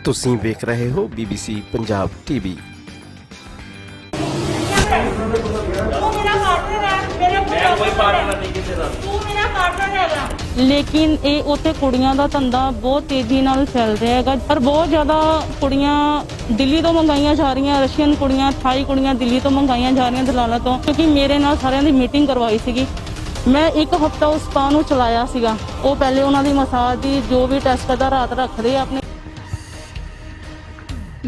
ਤੁਸੀਂ ਵੇਖ ਰਹੇ ਹੋ BBC ਪੰਜਾਬ ਟੀਵੀ। लेकिन ये उत्थे कुड़ियां दा धंधा बहुत तेजी नाल फैल रहा है पर बहुत ज़्यादा कुड़ियां दिल्ली तो मंगाइया जा रही, रशियन कुड़ियां, थाई कुड़ियां दिल्ली तो मंगाइया जा रही दलालों तो। क्योंकि मेरे नाल सारिਆਂ ਦੀ मीटिंग करवाई सीगी, मैं एक हफ्ता उस स्पा नूं चलाया सीगा। वो पहले उन्हां दी मसाज दी जो भी टेस्ट करदा रात रखदे अपने।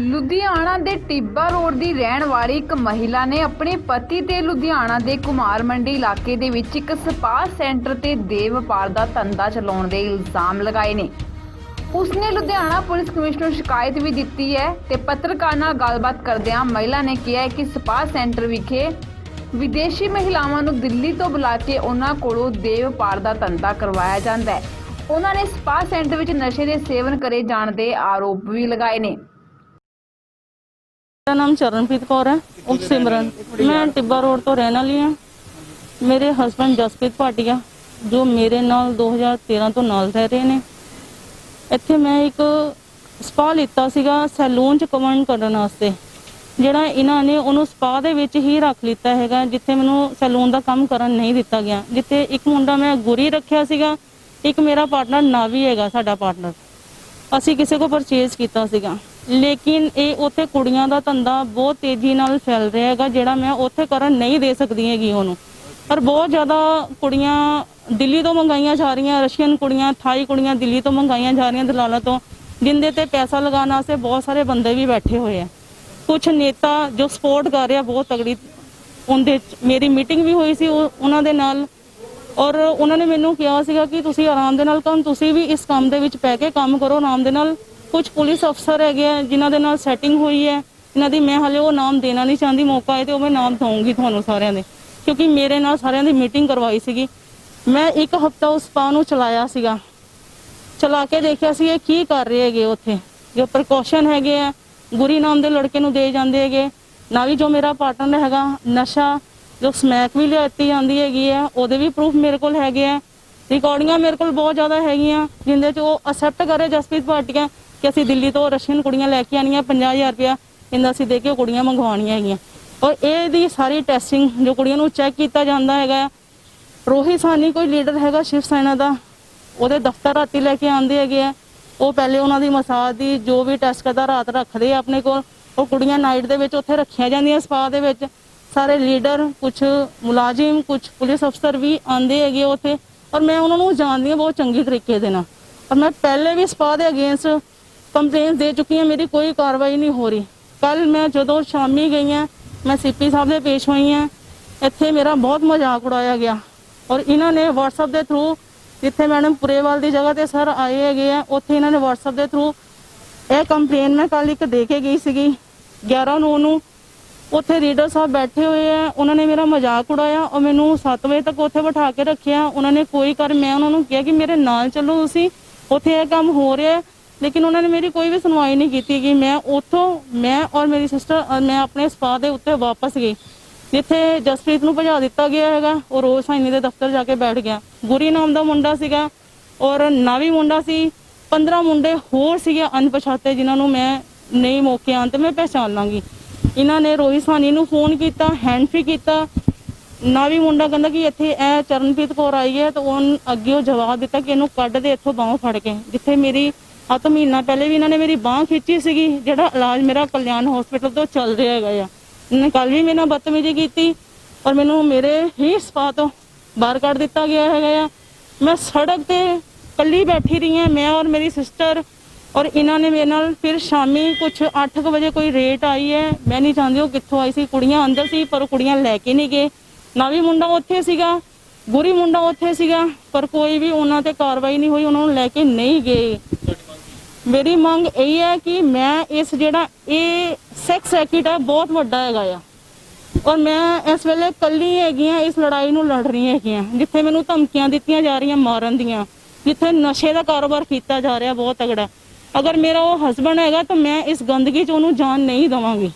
ਲੁਧਿਆਣਾ ਦੇ ਟਿੱਬਾ ਰੋਡ ਦੀ ਰਹਿਣ ਵਾਲੀ ਇੱਕ ਮਹਿਲਾ ਨੇ ਆਪਣੇ ਪਤੀ ਤੇ ਲੁਧਿਆਣਾ ਦੇ ਕੁਮਾਰ ਮੰਡੀ ਇਲਾਕੇ ਦੇ ਵਿੱਚ ਇੱਕ ਸਪਾ ਸੈਂਟਰ ਤੇ ਦੇਹ ਵਪਾਰ ਦਾ ਧੰਦਾ ਚਲਾਉਣ ਦੇ ਇਲਜ਼ਾਮ ਲਗਾਏ ਨੇ। ਉਸਨੇ ਲੁਧਿਆਣਾ ਪੁਲਿਸ ਕਮਿਸ਼ਨਰ ਨੂੰ ਸ਼ਿਕਾਇਤ ਵੀ ਦਿੱਤੀ ਹੈ ਤੇ ਪੱਤਰਕਾਰ ਨਾਲ ਗੱਲਬਾਤ ਕਰਦਿਆਂ ਮਹਿਲਾ ਨੇ ਕਿਹਾ ਕਿ ਸਪਾ ਸੈਂਟਰ ਵਿਖੇ ਵਿਦੇਸ਼ੀ ਮਹਿਲਾਵਾਂ ਨੂੰ ਦਿੱਲੀ ਤੋਂ ਬੁਲਾ ਕੇ ਉਹਨਾਂ ਕੋਲੋਂ ਦੇਹ ਵਪਾਰ ਦਾ ਧੰਦਾ ਕਰਵਾਇਆ ਜਾਂਦਾ ਹੈ। ਉਹਨਾਂ ਨੇ ਸਪਾ ਸੈਂਟਰ ਵਿੱਚ ਨਸ਼ੇ ਦੇ ਸੇਵਨ ਕਰੇ ਜਾਣ ਦੇ ਆਰੋਪ ਵੀ ਲਗਾਏ ਨੇ। मेरा नाम चरणप्रीत कौर है, उप सिमरन। मैं टिब्बा रोड तो रहने वाली हाँ। मेरे हसबैंड जसप्रीत भाटिया जो मेरे नाल 2013 तो नाल रह रहे ने। इत्थे मैं एक स्पा लिता सीगा सैलून च कमेंट करन वास्ते, जिहड़ा इन्हां ने उहनूं स्पा दे विच ही रख लिता हैगा जिथे मैनूं सैलून दा काम करन नहीं दिता गया। जिथे एक मुंडा मैं गुरी रखिया सीगा, एक मेरा पार्टनर नावी हैगा, साडा पार्टनर असीं किसी को परचेज कीता सीगा। लेकिन ये उत्थे कुड़ियां दा धंधा बहुत तेजी नाल फैल रहा हैगा, जिहड़ा मैं उत्थे करन नहीं दे सकदी हैगी उहनूं। पर बहुत ज़्यादा कुड़ियां दिल्ली तो मंगाइया जा रही, रशियन कुड़ियां, थाई कुड़ियां दिल्ली तो मंगाइया जा रही दलालों तो, जिंदे ते पैसा लगाने वास्ते बहुत सारे बंदे भी बैठे हुए हैं। कुछ नेता जो सपोर्ट कर रहे हैं बहुत तगड़ी, उनदे मेरी मीटिंग भी हुई सी उन्हां दे नाल और उन्होंने मैनूं कहा सीगा कि तुसीं आराम दे नाल काम, तुसीं भी इस काम दे विच पै के काम करो आराम दे नाल। कुछ पुलिस अफसर है जिन्हां दे नाल सैटिंग हुई है, इन्हां दी मैं हाले वो नाम देना नहीं चाहती, मौका है तो मैं नाम दूँगी तुहानूं सारिਆਂ दे, क्योंकि मेरे नाल सारिਆਂ दी मीटिंग करवाई सीगी। मैं एक हफ्ता उस स्पा नूं चलाया सीगा, चला के देखिया सी ये की कर रहे हैगे उत्थे, जो प्रिकॉशन हैगे आ गुरी नाम दे लड़के नूं दे जांदे हैगे। नावी जो मेरा पार्टनर हैगा नशा जो समैक भी लियाती जाती हैगी है, ਉਹਦੇ भी प्रूफ मेरे को हैगे आ, रिकॉर्डिंगां मेरे को बहुत ज़्यादा हैगियां जिंदे च वो असैप्ट करे जसप्रीत भाटिया कि असीं दिल्ली तो रशियन कुड़ियां लैके आनियां 50,000 रुपया इन्दा असीं दे के कुड़ियां मंगवाणियां हैगियां। और ਇਹਦੀ सारी टैसटिंग जो कुड़ियां नूं चैक किया जाता हैगा। रोहित सानी कोई लीडर हैगा शिव सेना का, ਉਹਦੇ दफ्तर राती लैके आंदे हैगे आ, वो पहले उन्हां दी मसाज दी जो भी टेस्ट करदा रात रखदे अपने कोल, ਉਹ कुड़ियां नाइट दे विच उत्थे रखियां जांदियां स्पा दे विच। सारे लीडर कुछ मुलाजिम कुछ पुलिस अफसर भी आते है उत्थे, और मैं उन्होंने जानती हूँ बहुत चंगी तरीके दे नाल। और मैं पहले भी स्पा के अगेंस्ट कंप्लेंट दे चुकी हूँ, मेरी कोई कार्रवाई नहीं हो रही। कल मैं जो शामी गई हैं मैं CP साहब से पेश हुई हैं, इत्थे मेरा बहुत मजाक उड़ाया गया और इन्होंने व्हाट्सअप के थ्रू जिथे मैडम पुरेवाल की जगह पर सर आए है उत्थे इन्होंने व्हाट्सअप के थ्रू यह कंप्लेन मैं कल एक दे के गई सी 11/9 उत्थे रीडर साहब बैठे हुए हैं, उन्होंने मेरा मजाक उड़ाया और मैनू 7 बजे तक उत्थे बिठा के रखिया। उन्होंने कोई कर मैं उन्होंने कहा कि मेरे नाल चलो तुसीं उत्थे यह काम हो रहा है, लेकिन उन्होंने मेरी कोई भी सुनवाई नहीं की कि मैं उतों मैं और मेरी सिस्टर और मैं अपने स्पा के उत्ते वापस गई जिथे जसप्रीत नूं भजा दिता गया है और रोज साइनी के दफ्तर जाके बैठ गया। गुरी नाम का मुंडा सीगा और नावी मुंडा सी, 15 मुंडे होर सीगे अनपछाते जिन्होंने मैं नहीं मौके आन तो मैं पहचान लाँगी। इन्होंने रोहित सानी नूं फोन किया, हैंड फ्री किया, नावी मुंडा कहता कि इत्थे ए चरणप्रीत कौर आई है तो उन अगे जवाब दिता कि इनू कढ़ दे इत्थों बांह फड़ के, जिथे मेरी तो महीना पहले भी इन्होंने मेरी बांह खिंची सी, जिहड़ा इलाज मेरा कल्याण हॉस्पिटल तो चल रहा है। इन्होंने कल भी मेरे नाल बदतमीजी की और मैनू मेरे ही स्पा तो बाहर कढ़ दिता गया है। मैं सड़क पर कल्ली बैठी रही हैं, मैं और मेरी सिस्टर, और इन्होंने मेरे नाल फिर शामी कुछ 8 बजे कोई रेट आई है, मैं नहीं चाहती वो कित्थों आई सी, कुड़ियां अंदर सी पर कुड़ियां लैके नहीं गए। नावी मुंडा उत्थे सीगा, गुरी मुंडा उत्थे सीगा, पर कोई भी उन्हां ते कार्रवाई नहीं हुई, उन्होंने लैके नहीं गए। मेरी मांग यही है कि मैं इस जिहड़ा ये सैक्स रैकेट है बहुत वड्डा हैगा आ, और मैं इस वेले कल्ली हैगी हाँ इस लड़ाई नूं लड़ रही हैगी हाँ, जिथे मैनूं धमकियां दित्तियां जा रही मारन दियां, जिथे नशे का कारोबार किया जा रहा बहुत तगड़ा। अगर मेरा वो हसबैंड हैगा तो मैं इस गंदगी च उन्होंने जान नहीं देवांगी।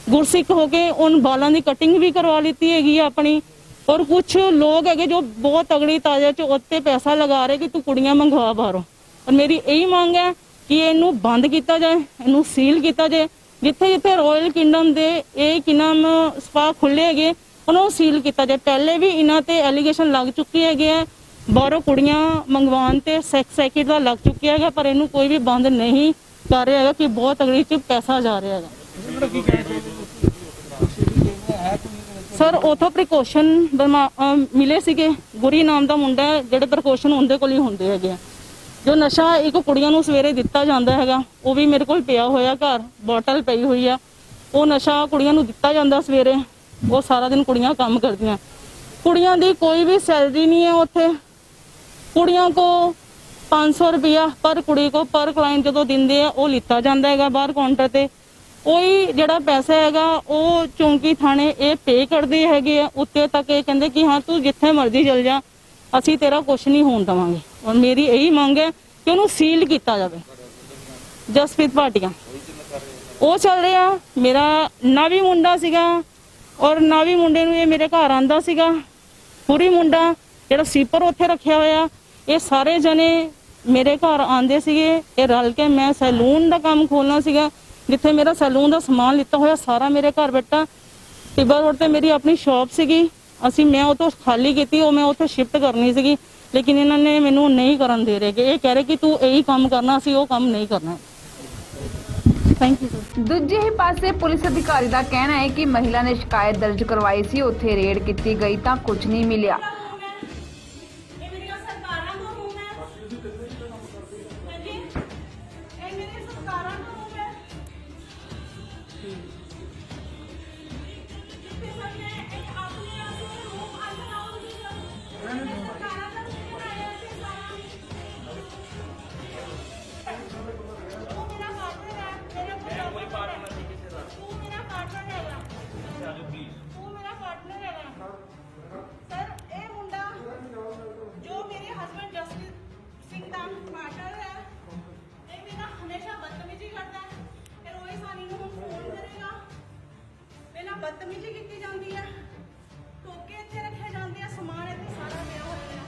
गुरसिख होके उन बालों की कटिंग भी करवा लीती हैगी अपनी, और कुछ लोग है जो बहुत तगड़ी ताजा च उत्ते पैसा लगा रहे कि तू कुड़ियां मंगवा बाहरों। और मेरी यही मांग है ਕਿ ਇਹਨੂੰ ਬੰਦ ਕੀਤਾ ਜਾਏ, ਇਹਨੂੰ ਸੀਲ ਕੀਤਾ ਜਾਏ। ਜਿੱਥੇ ਜਿੱਥੇ ਰਾਇਲ ਕਿੰਗਡਮ ਦੇ ਇਹ ਕੀ ਨਾਮ ਸਪਾ ਖੁੱਲੇ ਹੈਗੇ ਉਹਨਾਂ ਨੂੰ ਸੀਲ ਕੀਤਾ ਜਾਏ। ਪਹਿਲੇ ਵੀ ਇਹਨਾਂ ਤੇ ਐਲੀਗੇਸ਼ਨ ਲੱਗ ਚੁੱਕੇ ਹੈਗੇ ਆ, ਬਾਹਰੋਂ ਕੁੜੀਆਂ ਮੰਗਵਾਉਣ ਤੇ ਸੈਕਸ ਰੈਕੇਟ ਦਾ ਲੱਗ ਚੁੱਕਿਆ ਹੈਗਾ, ਪਰ ਇਹਨੂੰ ਕੋਈ ਵੀ ਬੰਦ ਨਹੀਂ ਕਰ ਰਿਹਾ ਹੈਗਾ ਕਿ ਬਹੁਤ ਤਗੜੀ ਚ ਪੈਸਾ ਜਾ ਰਿਹਾ ਹੈਗਾ। ਸਰ ਉਥੋਂ ਪ੍ਰੀਕਾਸ਼ਨ ਮਿਲੇ ਸੀਗੇ, ਗੁਰੀ ਨਾਮ ਦਾ ਮੁੰਡਾ ਹੈ, ਜਿਹੜੇ ਪ੍ਰੀਕਾਸ਼ਨ ਉਹਦੇ ਕੋਲ ਹੀ ਹੁੰਦੇ ਹੈਗੇ ਆ। ਜੋ ਨਸ਼ਾ ਇੱਕ ਕੁੜੀਆਂ ਨੂੰ ਸਵੇਰੇ ਦਿੱਤਾ ਜਾਂਦਾ ਹੈਗਾ ਉਹ ਵੀ ਮੇਰੇ ਕੋਲ ਪਿਆ ਹੋਇਆ, ਘਰ ਬੋਟਲ ਪਈ ਹੋਈ ਆ। ਉਹ ਨਸ਼ਾ ਕੁੜੀਆਂ ਨੂੰ ਦਿੱਤਾ ਜਾਂਦਾ ਸਵੇਰੇ, ਉਹ ਸਾਰਾ ਦਿਨ ਕੁੜੀਆਂ ਕੰਮ ਕਰਦੀਆਂ। ਕੁੜੀਆਂ ਦੀ ਕੋਈ ਵੀ ਸੈਲਰੀ ਨਹੀਂ ਹੈ ਉੱਥੇ। ਕੁੜੀਆਂ ਕੋ 500 ਰੁਪਇਆ ਪਰ ਕੁੜੀ ਕੋ ਪਰ ਕਲਾਇੰਟ ਜਦੋਂ ਦਿੰਦੇ ਆ ਉਹ ਲਿੱਤਾ ਜਾਂਦਾ ਹੈਗਾ ਬਾਹਰ ਕਾਊਂਟਰ ਤੇ। ਉਹੀ ਜਿਹੜਾ ਪੈਸਾ ਹੈਗਾ ਉਹ ਚੌਂਕੀ ਥਾਣੇ ਇਹ ਪੇ ਕਰਦੇ ਹੈਗੇ ਆ, ਉੱਤੇ ਤੱਕ ਇਹ ਕਹਿੰਦੇ ਕਿ ਹਾਂ ਤੂੰ ਜਿੱਥੇ ਮਰਜ਼ੀ ਚਲ ਜਾ, ਅਸੀਂ ਤੇਰਾ ਕੁਛ ਨਹੀਂ ਹੋਣ ਦੇਵਾਂਗੇ। ਔਰ ਮੇਰੀ ਇਹੀ ਮੰਗ ਹੈ ਕਿ ਉਹਨੂੰ ਸੀਲ ਕੀਤਾ ਜਾਵੇ। ਜਸਪ੍ਰੀਤ ਭਾਟੀਆ ਉਹ ਚੱਲ ਰਿਹਾ, ਮੇਰਾ ਨਾਵੀ ਮੁੰਡਾ ਸੀਗਾ ਔਰ ਨਾਵੀ ਮੁੰਡੇ ਨੂੰ ਇਹ ਮੇਰੇ ਘਰ ਆਂਦਾ ਸੀਗਾ। ਪੂਰੀ ਮੁੰਡਾ ਜਿਹੜਾ ਸੀਪਰ ਉੱਥੇ ਰੱਖਿਆ ਹੋਇਆ, ਇਹ ਸਾਰੇ ਜਣੇ ਮੇਰੇ ਘਰ ਆਂਦੇ ਸੀਗੇ। ਇਹ ਰਲ ਕੇ ਮੈਂ ਸੈਲੂਨ ਦਾ ਕੰਮ ਖੋਲਣਾ ਸੀਗਾ, ਜਿੱਥੇ ਮੇਰਾ ਸੈਲੂਨ ਦਾ ਸਮਾਨ ਲਿੱਤਾ ਹੋਇਆ ਸਾਰਾ ਮੇਰੇ ਘਰ ਬੈਠਾ। ਟਿੱਬਾ ਰੋਡ ਤੇ ਮੇਰੀ ਆਪਣੀ ਸ਼ਾਪ ਸੀਗੀ, ਮੈਂ ਉਹ ਤੋਂ ਖਾਲੀ ਕੀਤੀ, ਉਹ ਮੈਂ ਉੱਥੇ ਸ਼ਿਫਟ ਕਰਨੀ ਸੀਗੀ, ਲੇਕਿਨ ਇਹਨਾਂ ਨੇ ਮੈਨੂੰ ਨਹੀਂ ਕਰਨ ਦੇ ਰਹੇ ਕਿ ਇਹ ਕਹਿ ਰਹੇ ਕਿ ਤੂੰ ਇਹੀ ਕੰਮ ਕਰਨਾ, ਸੀ ਉਹ ਕੰਮ ਨਹੀਂ ਕਰਨਾ। Thank you sir. ਦੂਜੇ ਹੀ ਪਾਸੇ ਪੁਲਿਸ ਅਧਿਕਾਰੀ ਦਾ ਕਹਿਣਾ ਹੈ ਕਿ ਮਹਿਲਾ ਨੇ ਸ਼ਿਕਾਇਤ ਦਰਜ ਕਰਵਾਈ ਸੀ, ਉੱਥੇ ਰੇਡ ਕੀਤੀ ਗਈ ਤਾਂ ਕੁਝ ਨਹੀਂ ਮਿਲਿਆ। ਬਦਤਮੀਜ਼ੀ ਕੀਤੀ ਜਾਂਦੀ ਹੈ, ਟੋਕੇ ਇੱਥੇ ਰੱਖੇ ਜਾਂਦੇ ਆ, ਸਮਾਨ ਇੱਥੇ ਸਾਰਾ ਪਿਆ ਹੋਇਆ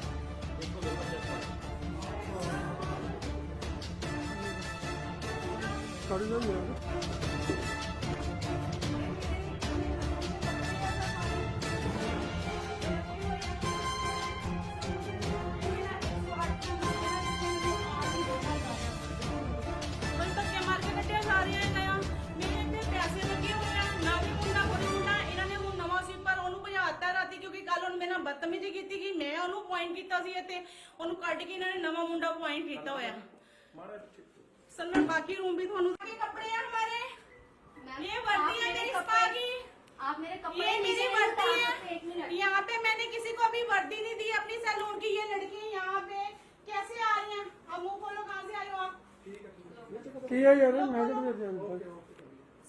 ਬਦਤਮੀਜ਼ੀ ਕੀਤੀ ਕਿ ਮੈਂ ਉਹਨੂੰ ਪੁਆਇੰਟ ਕੀਤਾ ਸੀ ਤੇ ਉਹਨੂੰ ਕੱਢ ਕੇ ਇਹਨਾਂ ਨੇ ਨਵਾਂ ਮੁੰਡਾ ਪੁਆਇੰਟ ਕੀਤਾ ਹੋਇਆ। सर मैं बाकी रूम भी ਤੁਹਾਨੂੰ के कपड़े हैं हमारे, ये वर्दी है मेरी स्पा की, आप मेरे कपड़े ये मेरी वर्दी है। एक मिनट, यहाँ पे मैंने किसी को अभी वर्दी नहीं दी अपनी सैलून की। ये लड़की यहाँ पे कैसे आ रही हैं? अब मुंह खोलो, कहाँ से आई हो आप?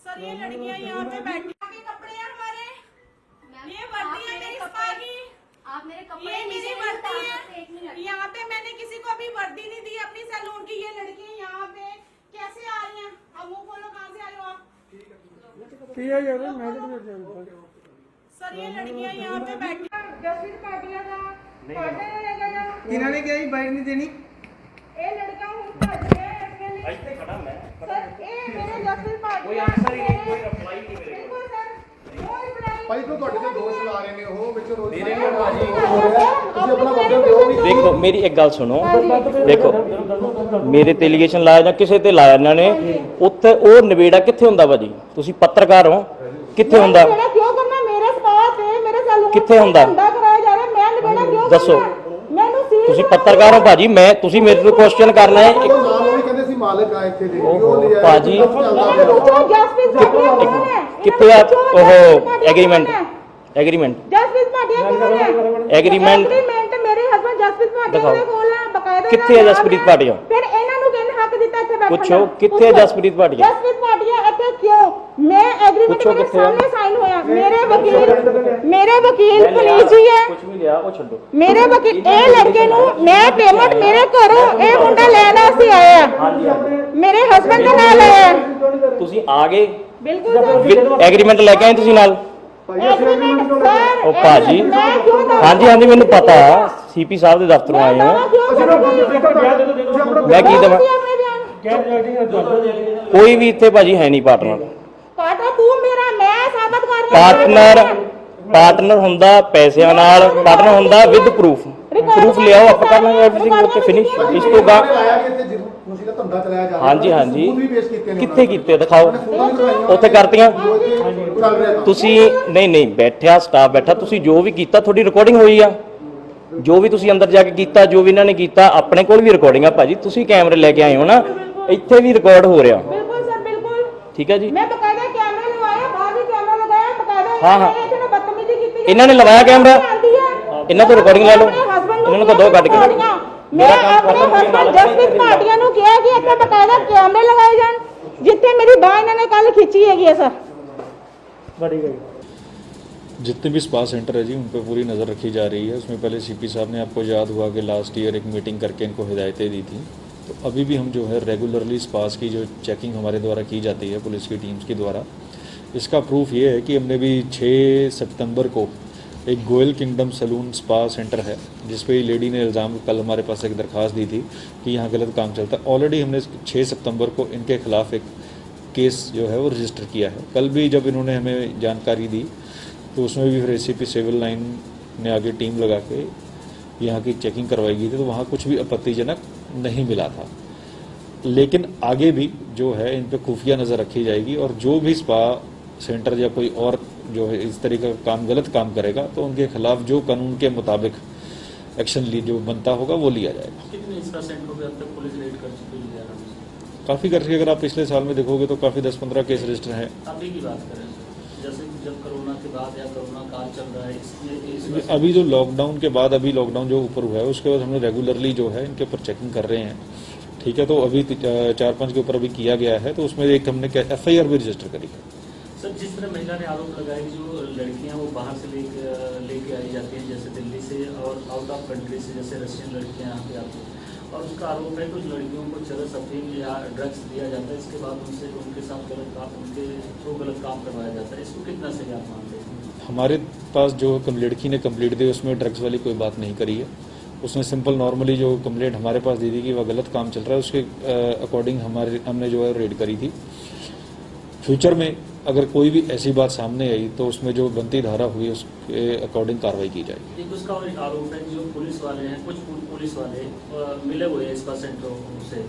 सर ये लड़कियाँ यहाँ पे बैठी के कपड़े हैं हमारे, ये वर्दी है मेरी स्पा की, आप मेरे कपड़े ये मेरी वर्दी है। एक मिनट, यहाँ पे मैंने किसी को अभी वर्दी नहीं दी अपनी सैलून की। ये लड़की यहाँ पे कैसे आ रही हैं? अब मुंह खोलो, कहाँ से आई हो आप? सर ये लड़कियाँ यहाँ पे बैठी जसवीर पाटिया का पार्टनर है गया। इन्होंने क्या बाइक नहीं देनी? ये लड़का हूँ भज गया है इसके लिए। सर ये मेरे जसवीर पाटिया कोई आंसर ही नहीं, कोई रिप्लाई नहीं मेरे को। सर कोई रिप्लाई ਭਾਈ ਤੋਂ ਤੁਹਾਡੇ ਤੇ ਦੋਸ਼ ਲਾ ਰਹੇ ਨੇ ਉਹ ਵਿੱਚ ਰੋਜ਼ ਮੇਰੇ ਨਾਲ ਬਾਜੀ ਤੁਸੀਂ ਆਪਣਾ ਮਤਲਬ ਦਿਓ ਵੀ। ਦੇਖੋ ਮੇਰੀ ਇੱਕ ਗੱਲ ਸੁਣੋ, ਦੇਖੋ ਮੇਰੇ ਤੇ ਐਲੀਗੇਸ਼ਨ ਲਾਇਆ ਜਾਂ ਕਿਸੇ ਤੇ ਲਾਇਆ ਇਹਨਾਂ ਨੇ, ਉੱਥੇ ਉਹ ਨਵੇੜਾ ਕਿੱਥੇ ਹੁੰਦਾ ਭਾਜੀ? ਤੁਸੀਂ ਪੱਤਰਕਾਰ ਹੋ, ਕਿੱਥੇ ਹੁੰਦਾ? ਕਿਉਂ ਕਰਨਾ ਮੇਰੇ ਸਪਾ ਤੇ ਮੇਰੇ ਸੈਲੂਨ ਕਿੱਥੇ ਹੁੰਦਾ? ਕਰਾਇਆ ਜਾ ਰਿਹਾ, ਮੈਂ ਨਿਬੇੜਾ ਕਿਉਂ ਦੱਸੋ। ਮੈਨੂੰ ਸੀ ਤੁਸੀਂ ਪੱਤਰਕਾਰ ਹੋ ਭਾਜੀ, ਮੈਂ ਤੁਸੀਂ ਮੇਰੇ ਤੋਂ ਕੁਐਸਚਨ ਕਰਨਾ ਹੈ। ਉਹ ਨਾਮ ਉਹ ਵੀ ਕਹਿੰਦੇ ਸੀ ਮਾਲਕ ਆ ਇੱਥੇ ਦੇ ਉਹ ਲਿਆ ਭਾਜੀ ਜਸਪ੍ਰੀਤ ਭਾਟੀਆ ਕੌਣ ਹੈ? ਕਿੱਥੇ ਆ ਉਹ ਐਗਰੀਮੈਂਟ? ਐਗਰੀਮੈਂਟ ਜਸਪ੍ਰੀਤ ਭਾਟੀਆ ਕੌਣ ਹੈ? ਐਗਰੀਮੈਂਟ ਮੇਰੇ ਹਸਬੰਦ ਜਸਪ੍ਰੀਤ ਭਾਟੀਆ ਦੇ ਕੋਲ ਆ, ਬਕਾਇਦਾ ਕਿੱਥੇ ਹੈ ਜਸਪ੍ਰੀਤ ਭਾਟੀਆ? ਫਿਰ ਇਹਨਾਂ ਨੂੰ ਕਿਹਨੇ ਹੱਕ ਦਿੱਤਾ ਇੱਥੇ ਬੈਠਣ ਦਾ? ਪੁੱਛੋ ਕਿੱਥੇ ਹੈ ਜਸਪ੍ਰੀਤ ਭਾਟੀਆ? ਜਸਪ੍ਰੀਤ ਭਾਟੀਆ ਇੱਥੇ ਕਿਉਂ? ਮੈਂ ਐਗਰੀਮੈਂਟ ਪੁੱਛੋ ਮੇਰੇ ਕਿੱਥੇ ਆ? ਸਾਹਮਣੇ ਸਾਈਨ ਹੋਇਆ। ਮੇਰੇ ਵਕੀਲ ਪੁਲਿਸ ਹੀ ਹੈ। ਕੁਝ ਵੀ ਲਿਆ ਉਹ ਛੱਡੋ। ਮੇਰੇ ਵਕੀਲ ਇਹ ਲੜਕੇ ਨੂੰ ਮੈਂ ਪੇਮੈਂਟ ਮੇਰੇ ਘਰੋਂ ਇਹ ਮੁੰਡਾ ਲੈਣ ਵਾਸਤੇ ਆਇਆ, ਮੇਰੇ ਹਸਬੰਦ ਦੇ ਨਾਲ ਆਇਆ। ਤੁਸੀਂ ਆ ਗਏ ਬਿਲਕੁਲ ਐਗਰੀਮੈਂਟ ਲੈ ਕੇ ਆਏ ਤੁਸੀਂ ਨਾਲ? ਐਗਰੀਮੈਂਟ ਸਰ ਉਹ ਭਾਜੀ ਮੈਂ ਕਿਉਂ ਦਵਾਂ? ਹਾਂਜੀ ਹਾਂਜੀ ਮੈਨੂੰ ਪਤਾ, ਸੀਪੀ ਸਾਹਿਬ ਦੇ ਦਫ਼ਤਰੋਂ ਆਏ ਹੋ। ਮੈਂ ਕੀ ਦਵਾਂ? ਕੋਈ ਵੀ ਇੱਥੇ ਭਾਜੀ ਹੈ ਨਹੀਂ ਪਾਰਟਨਰ। ਪਾਰਟਨਰ ਤੂੰ ਮੇਰਾ, ਮੈਂ ਸਾਬਤ ਕਰ ਰਿਹਾ। ਪਾਰਟਨਰ ਹੁੰਦਾ ਪੈਸਿਆਂ ਨਾਲ, ਪਾਰਟਨਰ ਹੁੰਦਾ ਵਿਦ ਪ੍ਰੂਫ। ਪ੍ਰੂਫ ਲਿਆਓ, ਆਪਾਂ ਕਰ ਲਾਂਗੇ ਐਵਰੀਥਿੰਗ ਉੱਥੇ ਫਿਨਿਸ਼। ਇਸ ਤੋਂ ਗਾ ਲਾਇਆ ਕਿ ਇੱਥੇ ਖੁਸ਼ੀ ਦਾ ਧੰਦਾ ਚਲਾਇਆ ਜਾ ਰਿਹਾ। ਹਾਂਜੀ ਹਾਂਜੀ, ਸਬੂਤ ਵੀ ਪੇਸ਼ ਕੀਤੇ ਨੇ। ਕਿੱਥੇ ਕੀਤੇ ਦਿਖਾਓ, ਫੋਟੋਆਂ ਵੀ ਦਿਖਾਈਆਂ ਉੱਥੇ ਕਰਤੀਆਂ। ਜੋ ਇੱਥੇ ਚੱਲ ਰਿਹਾ ਕੰਮ। ਤੁਸੀਂ ਨਹੀਂ ਬੈਠਿਆ ਸਟਾਫ ਬੈਠਾ, ਤੁਸੀਂ ਜੋ ਵੀ ਕੀਤਾ ਤੁਹਾਡੀ ਰਿਕਾਰਡਿੰਗ ਹੋਈ ਆ। ਜੋ ਵੀ ਤੁਸੀਂ ਅੰਦਰ ਜਾ ਕੇ ਕੀਤਾ, ਜੋ ਵੀ ਇਹਨਾਂ ਨੇ ਕੀਤਾ, ਆਪਣੇ ਕੋਲ ਵੀ ਰਿਕਾਰਡਿੰਗ ਆ ਭਾਜੀ। ਤੁਸੀਂ ਕੈਮਰੇ ਲੈ ਕੇ ਆਏ ਹੋ ਨਾ, ਇੱਥੇ ਵੀ ਰਿਕਾਰਡ ਹੋ ਰਿਹਾ। ਬਿਲकुल सर बिल्कुल। ਠੀਕ ਹੈ ਜੀ। मैं बकायदा कैमरा लगवाया, बाहर भी कैमरा लगाया बकायदा। हाँ, हाँ। इन्होंने बदतमीजी की थी। ਇਹਨਾਂ ਨੇ ਲਵਾਇਆ ਕੈਮਰਾ, आंटी है। ਇਹਨਾਂ ਤੋਂ ਰਿਕਾਰਡਿੰਗ ਲੈ ਲਓ, अपने husband ਇਹਨਾਂ ਨੂੰ को ਕਹੋ ਦੋ ਕੱਢ ਕੇ। मैं अपने हस्बैंड जसप्रीत भाटिया ਨੂੰ ਕਿਹਾ ਕਿ ਇੱਥੇ ਬਕਾਇਦਾ ਕੈਮਰੇ ਲਗਾਏ ਜਾਣ, ਜਿੱਥੇ ਮੇਰੀ ਬਾਂਹ ਇਹਨਾਂ ਨੇ ਕੱਲ ਖਿੱਚੀ ਹੈਗੀ ਹੈ ਸਰ। जितने भी स्पा सेंटर है जी उन पर पूरी नज़र रखी जा रही है। उसमें पहले सीपी साहब ने, आपको याद हुआ कि लास्ट ईयर एक मीटिंग करके इनको हिदायतें दी थी। तो अभी भी हम जो है रेगुलरली स्पास की जो चेकिंग हमारे द्वारा की जाती है पुलिस की टीम्स के द्वारा। इसका प्रूफ ये है कि हमने भी 6 सितंबर को एक Goyal kingdom salon spa centre है जिस पे लेडी ने इल्ज़ाम, कल हमारे पास एक दरख्वास्त दी थी कि यहाँ गलत काम चलता है। ऑलरेडी हमने 6 सितंबर को इनके खिलाफ एक केस जो है वो रजिस्टर किया है। कल भी जब इन्होंने हमें जानकारी दी तो उसमें भी फिर ACP सिविल लाइन ने आगे टीम लगा के यहाँ की चेकिंग करवाई गई थी, तो वहाँ कुछ भी आपत्तिजनक नहीं मिला था। लेकिन आगे भी जो है इन पे खुफिया नज़र रखी जाएगी और जो भी स्पा सेंटर या कोई और जो है इस तरीके का काम, गलत काम करेगा तो उनके खिलाफ जो कानून के मुताबिक एक्शन जो बनता होगा वो लिया जाएगा। कितने स्पा सेंटरों पे अब तक पुलिस रेड कर चुकी है? काफ़ी करके अगर आप पिछले साल में देखोगे तो काफ़ी 10-15 केस रजिस्टर हैं। अभी की बात करें जैसे जब कोरोना के बाद या कोरोना काल चल रहा है, इसमें अभी जो लॉकडाउन के बाद, अभी लॉकडाउन जो ऊपर हुआ है उसके बाद हमने रेगुलरली जो है इनके ऊपर चेकिंग कर रहे हैं। ठीक है, तो अभी 4-5 के ऊपर अभी किया गया है, तो उसमें एक हमने FIR भी रजिस्टर करी है। सर, जिस तरह महिला ने आरोप लगाया कि जो लड़कियां वो बाहर से लेके आई जाती हैं, जैसे दिल्ली से और आउट ऑफ कंट्री से, जैसे रशियन लड़कियां यहाँ पे आती हैं, और उसका आरोप है कि उस लड़कियों को चरस अफीम या ड्रग्स दिया जाता है, इसके बाद उनसे उनके साथ गलत काम, उनके थ्रू गलत काम करवाया जाता है। इसको कितना सही आप मानते हैं? हमारे पास जो लड़की ने कंप्लेंट दी उसमें ड्रग्स वाली कोई बात नहीं करी है। उसने सिंपल नॉर्मली जो कंप्लेंट हमारे पास दी थी कि वह गलत काम चल रहा है, उसके अकॉर्डिंग हमने जो है रेड करी थी। फ्यूचर में अगर कोई भी ऐसी बात सामने आई तो उसमें जो बनती धारा हुई उसके अकॉर्डिंग कार्रवाई की जाएगी। एक उसका और आरोप है कि जो पुलिस वाले हैं, कुछ पुलिस वाले मिले हुए हैं स्पा सेंटरों से,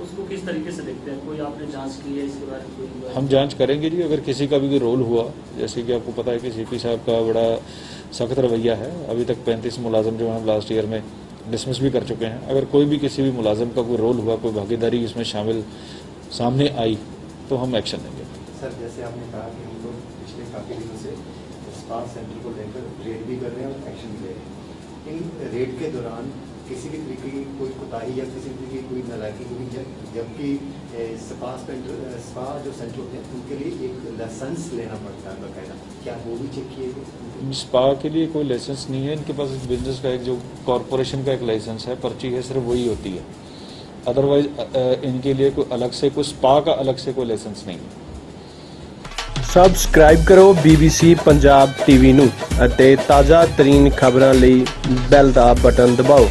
उसको किस तरीके से देखते हैं? कोई आपने जांच की है इसके बारे में? कोई हम जांच करेंगे जी। अगर किसी का भी कोई रोल हुआ, जैसे कि आपको पता है कि CP साहब का बड़ा सख्त रवैया है, अभी तक 35 मुलाजम जो हम लास्ट ईयर में डिसमिस भी कर चुके हैं। अगर कोई भी किसी भी मुलाजम का कोई रोल हुआ, कोई भागीदारी इसमें शामिल सामने आई तो हम एक्शन लेंगे। सर, जैसे आपने कहा कि हम लोग पिछले काफ़ी दिनों से स्पा सेंटर को लेकर रेड भी कर रहे हैं और एक्शन भी ले रहे हैं। इन रेड के दौरान किसी भी तरीके की कोई कोताही या किसी तरीके की कोई नालायकी हुई, जबकि स्पा जो सेंटर होते हैं उनके लिए एक लाइसेंस लेना पड़ता है बाकायदा, क्या वो भी चेक किए गए? स्पा के लिए कोई लाइसेंस नहीं है। इनके पास बिजनेस का एक जो कॉरपोरेशन का एक लाइसेंस है, पर्ची है, सिर्फ वही होती है। अदरवाइज इनके लिए कोई अलग से, कोई स्पा का अलग से कोई लाइसेंस नहीं है। ਸਬਸਕ੍ਰਾਈਬ ਕਰੋ BBC ਪੰਜਾਬ TV ਨੂੰ ਅਤੇ ਤਾਜ਼ਾ ਤਰੀਨ ਖਬਰਾਂ ਲਈ ਬੈਲ ਦਾ ਬਟਨ ਦਬਾਓ।